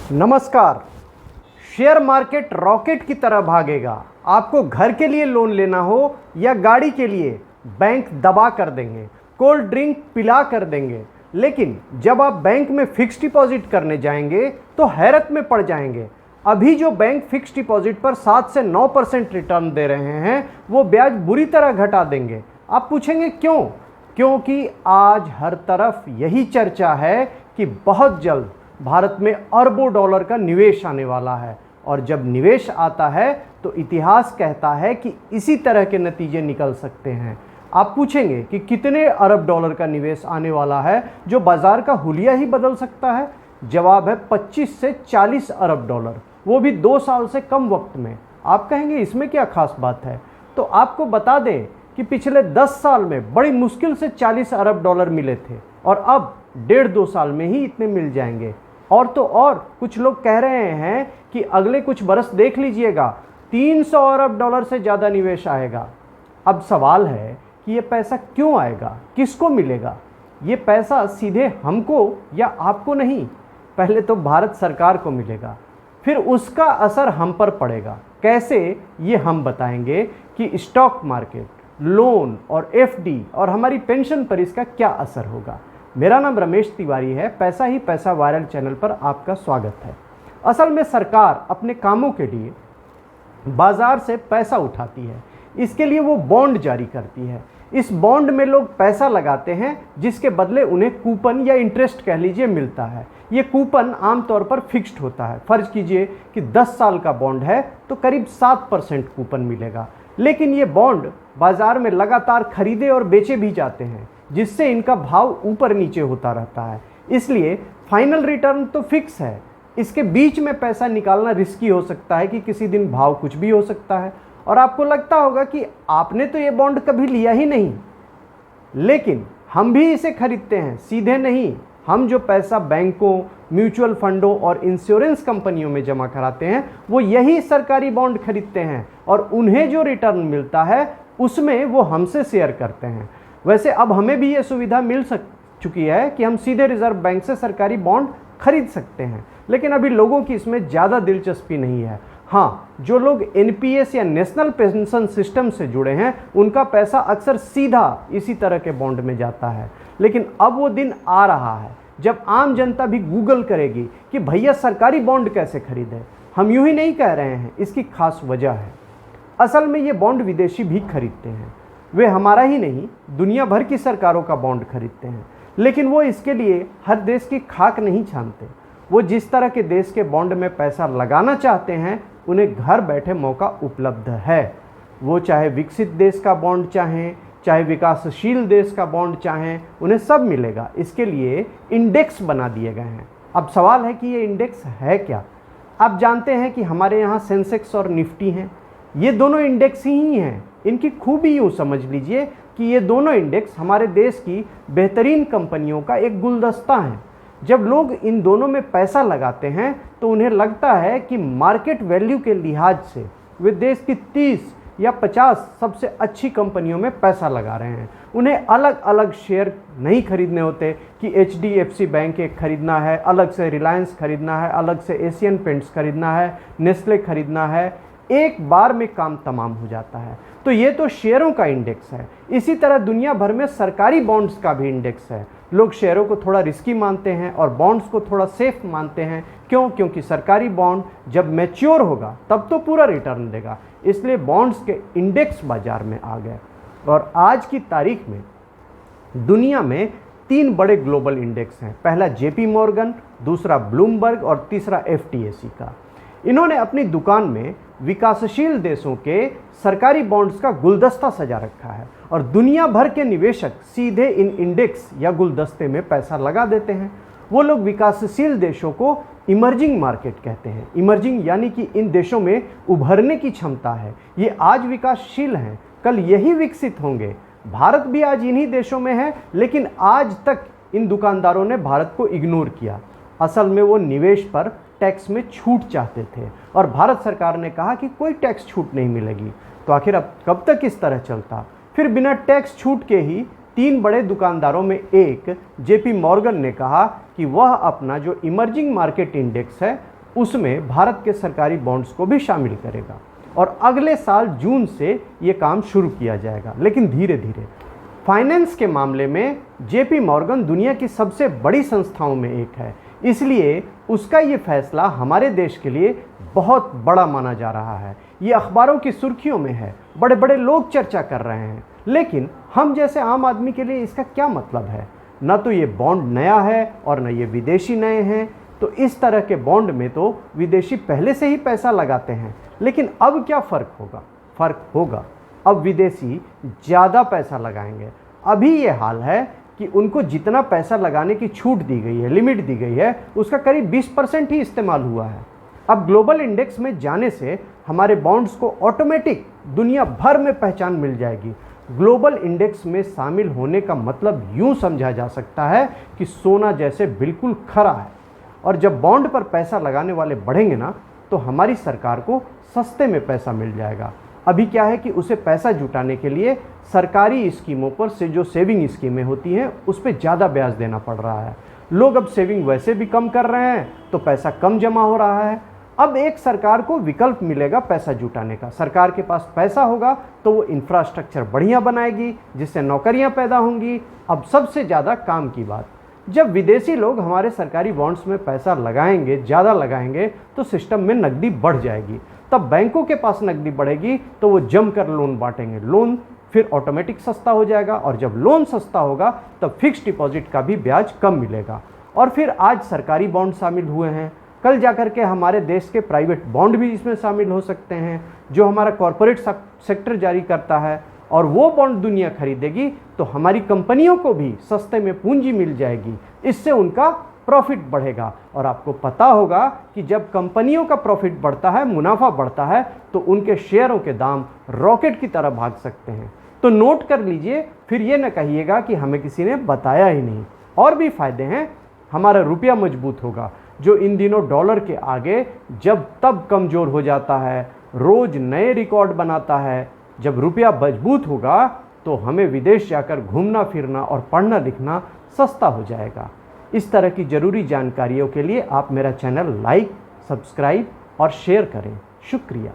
नमस्कार। Share market rocket की तरह भागेगा। आपको घर के लिए लोन लेना हो या गाड़ी के लिए, बैंक दबा कर देंगे, कोल्ड ड्रिंक पिला कर देंगे। लेकिन जब आप बैंक में फिक्स डिपॉजिट करने जाएंगे तो हैरत में पड़ जाएंगे। अभी जो बैंक फिक्स डिपॉजिट पर 7 से 9% रिटर्न दे रहे हैं, वो ब्याज बुरी तरह घटा देंगे। आप पूछेंगे क्यों? क्योंकि आज हर तरफ यही चर्चा है कि बहुत जल्द भारत में अरबों डॉलर का निवेश आने वाला है, और जब निवेश आता है तो इतिहास कहता है कि इसी तरह के नतीजे निकल सकते हैं। आप पूछेंगे कि कितने अरब डॉलर का निवेश आने वाला है जो बाजार का हुलिया ही बदल सकता है? जवाब है 25 से 40 अरब डॉलर, वो भी 2 साल से कम वक्त में। आप कहेंगे इसमें क्या खास बात है? तो आपको बता दें कि पिछले 10 साल में बड़ी मुश्किल से 40 अरब डॉलर मिले थे, और अब 1.5-2 साल में ही इतने मिल जाएंगे। और तो और कुछ लोग कह रहे हैं कि अगले कुछ बरस देख लीजिएगा, 300 अरब डॉलर से ज़्यादा निवेश आएगा। अब सवाल है कि ये पैसा क्यों आएगा, किसको मिलेगा? ये पैसा सीधे हमको या आपको नहीं, पहले तो भारत सरकार को मिलेगा, फिर उसका असर हम पर पड़ेगा। कैसे, ये हम बताएंगे कि स्टॉक मार्केट, लोन और एफडी और हमारी पेंशन पर इसका क्या असर होगा। मेरा नाम रमेश तिवारी है। पैसा ही पैसा वायरल चैनल पर आपका स्वागत है। असल में सरकार अपने कामों के लिए बाजार से पैसा उठाती है, इसके लिए वो बॉन्ड जारी करती है। इस बॉन्ड में लोग पैसा लगाते हैं, जिसके बदले उन्हें कूपन या इंटरेस्ट कह लीजिए मिलता है। ये कूपन आमतौर पर फिक्स्ड होता है। फर्ज कीजिए कि 10 साल का बॉन्ड है तो करीब 7% कूपन मिलेगा। लेकिन ये बॉन्ड बाजार में लगातार खरीदे और बेचे भी जाते हैं, जिससे इनका भाव ऊपर नीचे होता रहता है। इसलिए फाइनल रिटर्न तो फिक्स है, इसके बीच में पैसा निकालना रिस्की हो सकता है कि किसी दिन भाव कुछ भी हो सकता है। और आपको लगता होगा कि आपने तो ये बॉन्ड कभी लिया ही नहीं, लेकिन हम भी इसे खरीदते हैं। सीधे नहीं, हम जो पैसा बैंकों, म्यूचुअल फंडों और इंश्योरेंस कंपनियों में जमा कराते हैं, वो यही सरकारी बॉन्ड खरीदते हैं, और उन्हें जो रिटर्न मिलता है उसमें वो हमसे शेयर करते हैं। वैसे अब हमें भी ये सुविधा मिल चुकी है कि हम सीधे रिजर्व बैंक से सरकारी बॉन्ड खरीद सकते हैं, लेकिन अभी लोगों की इसमें ज़्यादा दिलचस्पी नहीं है। हाँ, जो लोग एनपीएस या नेशनल पेंशन सिस्टम से जुड़े हैं, उनका पैसा अक्सर सीधा इसी तरह के बॉन्ड में जाता है। लेकिन अब वो दिन आ रहा है जब आम जनता भी गूगल करेगी कि भैया सरकारी बॉन्ड कैसे खरीदें। हम यूं ही नहीं कह रहे हैं, इसकी खास वजह है। असल में ये बॉन्ड विदेशी भी खरीदते हैं। वे हमारा ही नहीं, दुनिया भर की सरकारों का बॉन्ड खरीदते हैं। लेकिन वो इसके लिए हर देश की खाक नहीं छानते। वो जिस तरह के देश के बॉन्ड में पैसा लगाना चाहते हैं, उन्हें घर बैठे मौका उपलब्ध है। वो चाहे विकसित देश का बॉन्ड चाहें, चाहे विकासशील देश का बॉन्ड चाहें, उन्हें सब मिलेगा। इसके लिए इंडेक्स बना दिए गए हैं। अब सवाल है कि ये इंडेक्स है क्या? आप जानते हैं कि हमारे यहाँ सेंसेक्स और निफ्टी हैं। ये दोनों इंडेक्स ही हैं। इनकी खूबी यूँ समझ लीजिए कि ये दोनों इंडेक्स हमारे देश की बेहतरीन कंपनियों का एक गुलदस्ता है। जब लोग इन दोनों में पैसा लगाते हैं तो उन्हें लगता है कि मार्केट वैल्यू के लिहाज से वे देश की 30 या 50 सबसे अच्छी कंपनियों में पैसा लगा रहे हैं। उन्हें अलग अलग शेयर नहीं खरीदने होते कि एचडीएफसी बैंक एक खरीदना है, अलग से रिलायंस खरीदना है, अलग से एशियन पेंट्स खरीदना है, नेस्ले खरीदना है। एक बार में काम तमाम हो जाता है। तो ये तो शेयरों का इंडेक्स है। इसी तरह दुनिया भर में सरकारी बॉन्ड्स का भी इंडेक्स है। लोग शेयरों को थोड़ा रिस्की मानते हैं और बॉन्ड्स को थोड़ा सेफ मानते हैं। क्यों? क्योंकि सरकारी बॉन्ड जब मैच्योर होगा तब तो पूरा रिटर्न देगा। इसलिए बॉन्ड्स के इंडेक्स बाजार में आ गए। और आज की तारीख में दुनिया में 3 बड़े ग्लोबल इंडेक्स हैं। पहला जेपी मॉर्गन, दूसरा ब्लूमबर्ग और तीसरा एफटीएसी का। इन्होंने अपनी दुकान में विकासशील देशों के सरकारी बॉन्ड्स का गुलदस्ता सजा रखा है, और दुनिया भर के निवेशक सीधे इन इंडेक्स या गुलदस्ते में पैसा लगा देते हैं। वो लोग विकासशील देशों को इमर्जिंग मार्केट कहते हैं। इमर्जिंग यानी कि इन देशों में उभरने की क्षमता है। ये आज विकासशील हैं, कल यही विकसित होंगे। भारत भी आज इन्हीं देशों में है, लेकिन आज तक इन दुकानदारों ने भारत को इग्नोर किया। असल में वो निवेश पर टैक्स में छूट चाहते थे, और भारत सरकार ने कहा कि कोई टैक्स छूट नहीं मिलेगी। तो आखिर अब कब तक इस तरह चलता? फिर बिना टैक्स छूट के ही 3 बड़े दुकानदारों में एक जेपी मॉर्गन ने कहा कि वह अपना जो इमर्जिंग मार्केट इंडेक्स है उसमें भारत के सरकारी बॉन्ड्स को भी शामिल करेगा और अगले साल जून से ये काम शुरू किया जाएगा, लेकिन धीरे धीरे। फाइनेंस के मामले में जेपी मॉर्गन दुनिया की सबसे बड़ी संस्थाओं में एक है, इसलिए उसका ये फैसला हमारे देश के लिए बहुत बड़ा माना जा रहा है। ये अखबारों की सुर्खियों में है, बड़े बड़े लोग चर्चा कर रहे हैं, लेकिन हम जैसे आम आदमी के लिए इसका क्या मतलब है? न तो ये बॉन्ड नया है और न ये विदेशी नए हैं। तो इस तरह के बॉन्ड में तो विदेशी पहले से ही पैसा लगाते हैं, लेकिन अब क्या फ़र्क होगा? फ़र्क होगा, अब विदेशी ज़्यादा पैसा लगाएंगे। अभी ये हाल है कि उनको जितना पैसा लगाने की छूट दी गई है, लिमिट दी गई है, उसका करीब 20% ही इस्तेमाल हुआ है। अब ग्लोबल इंडेक्स में जाने से हमारे बॉन्ड्स को ऑटोमेटिक दुनिया भर में पहचान मिल जाएगी। ग्लोबल इंडेक्स में शामिल होने का मतलब यूँ समझा जा सकता है कि सोना जैसे बिल्कुल खरा है। और जब बॉन्ड पर पैसा लगाने वाले बढ़ेंगे ना, तो हमारी सरकार को सस्ते में पैसा मिल जाएगा। अभी क्या है कि उसे पैसा जुटाने के लिए सरकारी स्कीमों पर से जो सेविंग स्कीमें होती हैं उस पर ज़्यादा ब्याज देना पड़ रहा है। लोग अब सेविंग वैसे भी कम कर रहे हैं, तो पैसा कम जमा हो रहा है। अब एक सरकार को विकल्प मिलेगा पैसा जुटाने का। सरकार के पास पैसा होगा तो वो इंफ्रास्ट्रक्चर बढ़िया बनाएगी, जिससे नौकरियां पैदा होंगी। अब सबसे ज़्यादा काम की बात, जब विदेशी लोग हमारे सरकारी बॉन्ड्स में पैसा लगाएंगे, ज़्यादा लगाएंगे, तो सिस्टम में नकदी बढ़ जाएगी। तब बैंकों के पास नकदी बढ़ेगी तो वो जमकर लोन बांटेंगे। लोन फिर ऑटोमेटिक सस्ता हो जाएगा, और जब लोन सस्ता होगा तब फिक्स डिपॉजिट का भी ब्याज कम मिलेगा। और फिर आज सरकारी बॉन्ड शामिल हुए हैं, कल जाकर के हमारे देश के प्राइवेट बॉन्ड भी इसमें शामिल हो सकते हैं, जो हमारा कॉरपोरेट सेक्टर जारी करता है। और वो बॉन्ड दुनिया खरीदेगी तो हमारी कंपनियों को भी सस्ते में पूंजी मिल जाएगी, इससे उनका प्रॉफिट बढ़ेगा। और आपको पता होगा कि जब कंपनियों का प्रॉफिट बढ़ता है, मुनाफा बढ़ता है, तो उनके शेयरों के दाम रॉकेट की तरह भाग सकते हैं। तो नोट कर लीजिए, फिर ये न कहिएगा कि हमें किसी ने बताया ही नहीं। और भी फायदे हैं, हमारा रुपया मजबूत होगा, जो इन दिनों डॉलर के आगे जब तब कमज़ोर हो जाता है, रोज़ नए रिकॉर्ड बनाता है। जब रुपया मजबूत होगा तो हमें विदेश जाकर घूमना फिरना और पढ़ना लिखना सस्ता हो जाएगा। इस तरह की ज़रूरी जानकारियों के लिए आप मेरा चैनल लाइक, सब्सक्राइब और शेयर करें। शुक्रिया।